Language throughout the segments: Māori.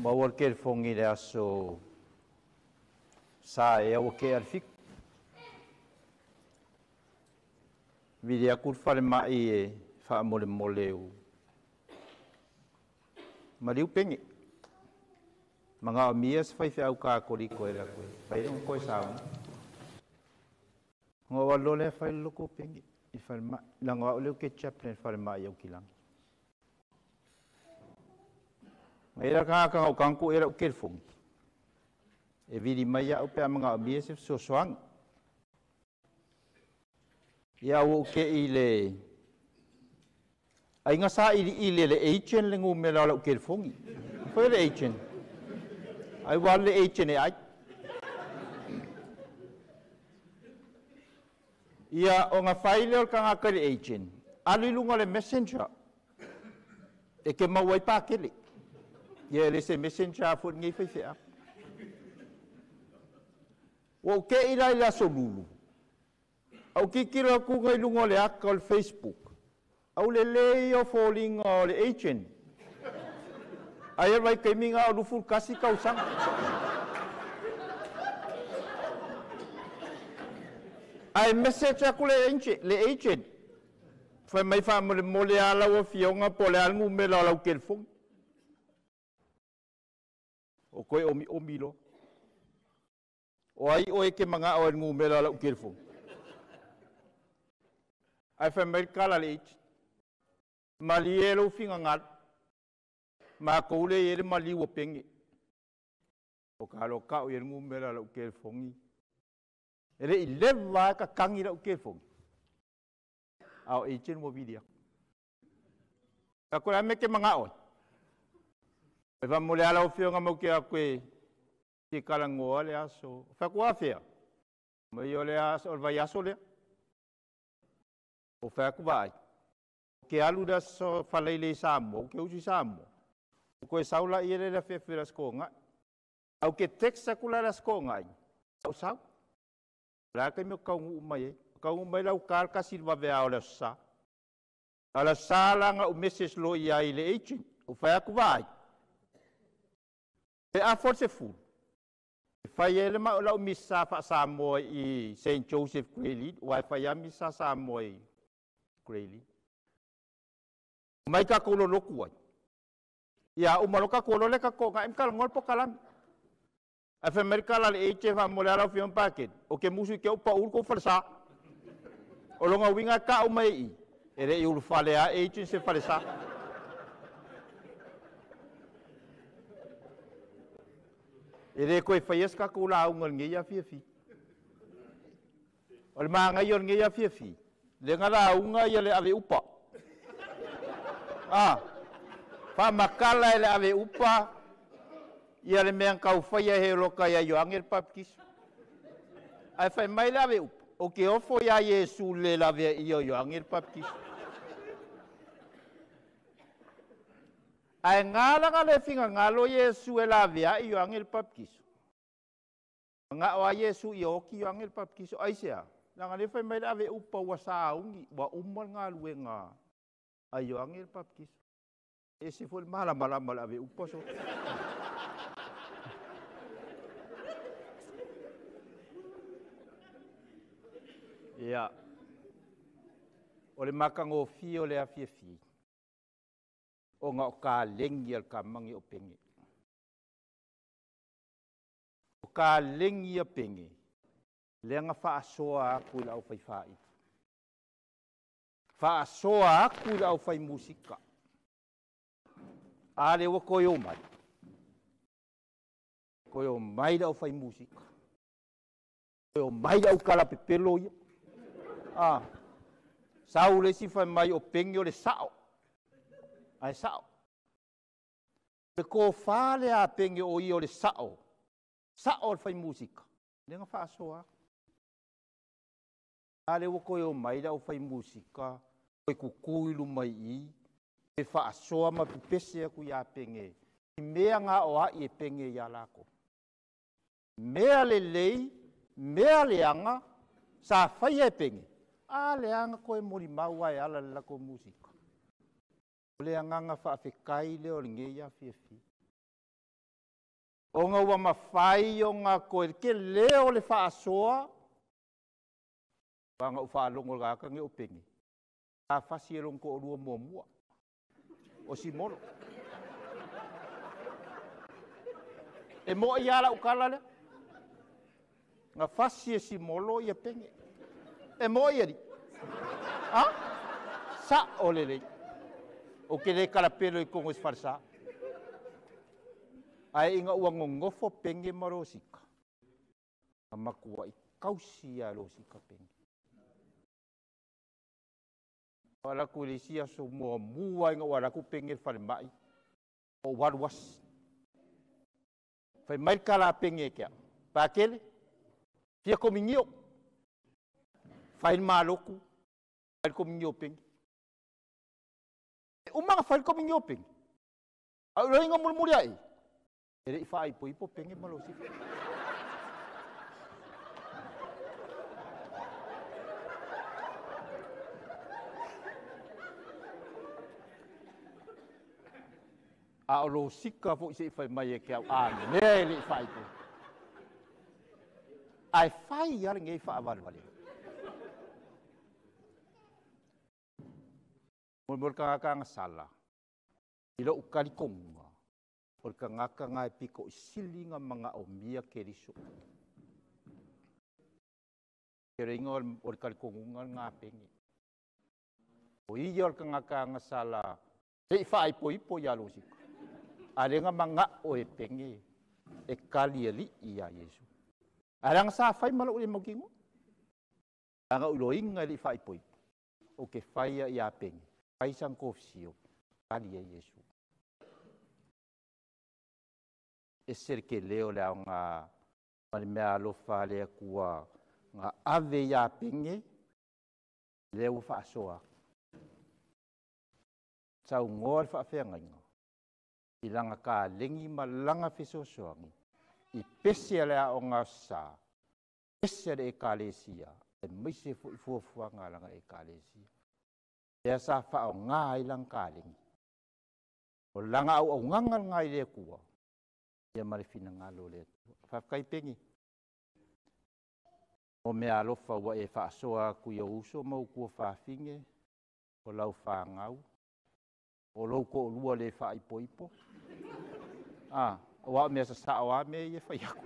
Mawar kel fongi le aso sa e o ke alfik. Vidi akur fale mai e fa mole mole u. Mariu pengi. Mga amias fai fe au ka kori ko era ko. Fai un ko sa. Ngo walo le fai loko pengi. I fale ma la ngo le ke chaplain fale mai au kilang. Era ka o kanku era o kelfong. E vidi mai au pe mga amias so soang. Ia o ke ile ai nga sa ile le agent le ngu me la o kelfongi. Foi le agent. Ai wale agent e ai. Ia o nga file o kanga ka le agent. Ali lunga le messenger. E ke mawai pa kele. Ia le se messenger fo ngi fe fe. O ke ila ila so lulu. Au kikira ku ngai lunga le akal Facebook. Au le o falling o le agent. Ai vai keminga o luful kasi kau sang. Ai message aku le agent. Foi mai fa mole ala o fionga pole alngu me la o kelfong. O koe omi lo. O ai o ke manga o ngu me la o kelfong. Ai fa mai kala le agent. Malielo finga ngat. Ma ko le ele mali wo pengi. O kalo ka o ngu me la o kelfongi. Ele ileva ka kangi la o kelfongi. Au agent mo vidia. Ako me ke manga o. E va mole ala o fionga mo ke akwe ki kala ngoa le aso. Fa ko afia. Mo yo le aso o vai aso le. O fa ko vai. Ke alu da so falele samo, ke usi samo. Ko e saula ile la fe fe skonga. Au ke teksa kula la skonga. Au sau. La ke me ka umai. Ka umai la ukar ka silva ve au la sa. Ala sala nga o message lo ia ile agent. O fa ko vai. E a force fu. Fa ele ma la missa fa samo i Saint Joseph Grayling, wa fa ya missa samo i Grayling. Mai ka ko lo kuai. Ya o maloka ko lo le ka ko ga imkal ngol po kalam. A fe merkala le eche fa mo la fion paket. O ke musu ke o pa ul ko farsa. O lo nga winga ka o mai. Ere i ul fale a eche se farsa. Ere ko e faies ka ko la ngol nge ya fi. O ma nga yon nge ya fi. Le nga la unga ya le ave upa. Fa makala ele ave upa ia le meang kau faia he roka ia yo angel papkis. Ai fai mai le ave upa. O ke ofo ia Yesu le lave ia yo angel papkis. Ai ngala ngale finga ngalo Yesu e lave ia yo angel papkis. Nga o Yesu yo ki yo angel papkis ai sia. Nanga le fai mai le ave upa wa saungi wa ummal ngalu nga. Ayo angel papkis. Ese foi mala ave uposo. Ya. Ole makang o fio le afie fi. O nga ka lengi al kamangi o pengi. O ka lengi a pengi. Le nga fa soa ku la o fai fai. Fa soa ku la o fai musika. Ale wa koyo mai. Koyo mai da o fai musika. Koyo mai da o kala pepelo ia. Sau le si fai mai o pengi o le sao. Ai sao. Pe ko fale a pengi o i o le sao. Sao o fai musika. Le nga fa soa. Ale wa koyo mai da o fai musika. Koe kukuilu mai i. E fa soa ma pese ku ya penge. Mea nga o e penge ya lako. Mea le lei, mea le anga, sa fai e penge. A le anga koe mori maua e ala lako musika. Le anga nga fa fe kai le o nge ya fi. O ngā ua mawhai o ngā koe ke leo le whaasoa. Wanga u whaalongo ngāka nge upengi. A whasi e longko o rua mua. O si moro. E moa i ala ukala le. Ngā whasi e si molo i a penge. E moa i ari. Ha? Sa o le rei. O ke le kalapelo i kongo isfarsa. Ai inga ua ngongofo penge marosika. A makua i kausi a rosika penge. Wala ku lisia so mua inga wala ku penge whare mai. O waruas. Whai mai kala penge kia. Pākele. Pia komingio. Whai maloku. Whai komingio penge. Umanga whai komingio penge. Au rehinga mulmuri ai. Ere i wha ipo penge malosi. A o lo sika fo i whai mai e kia a nere i wha ipo. Ai whai iare ngei wha awarwale. Mulmur ka ngaka ngasala. Ilo ukari konga. O ka ngaka ngai piko i silinga mga o mia ke riso. Ke reinga o kari kongunga ngā pengi. O iya o ka ngaka ngasala. E wha ipo i alo sika. A renga mga o e pengi. E kali e li i a Yesu. A ranga sa whai mala ule mokingo. Anga ulo inga li wha ipo. O ke whaia i a pengi. Whai sang kofsio. Kali e Yesu. E ser ke leo leo ngā mani mea alofa lea kua ngā ave ia penge leo whaasoa. Tau ngōr whaafenga ingo. I langa kā lengi ma langa whesosoangi. I pese lea o ngā sā. Pese le e kālesia. E maise fuafua ngā langa e kālesia. Ea sā wha o ngā ilang kā lengi. O langa au ngangal ngā i lea kua. Ia marifina ngalo le. Whafkai pengi. O mea alofa wa e whaasoa kuia uso mau kua whaafinge. O lau whaangau. O lauko o lua le whaipo. O wao mea sa sao a me i e whaiako.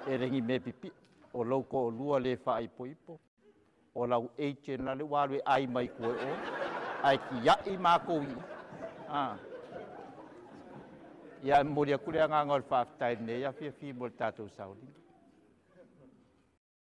E rengi me pipi. O lauko o lua le whaipo. O lau eichen la le walu e ai mai koe o. Ai ki iai mako i. Ia moria kule anga ngol whaftai nei a fia mo tātou sauri.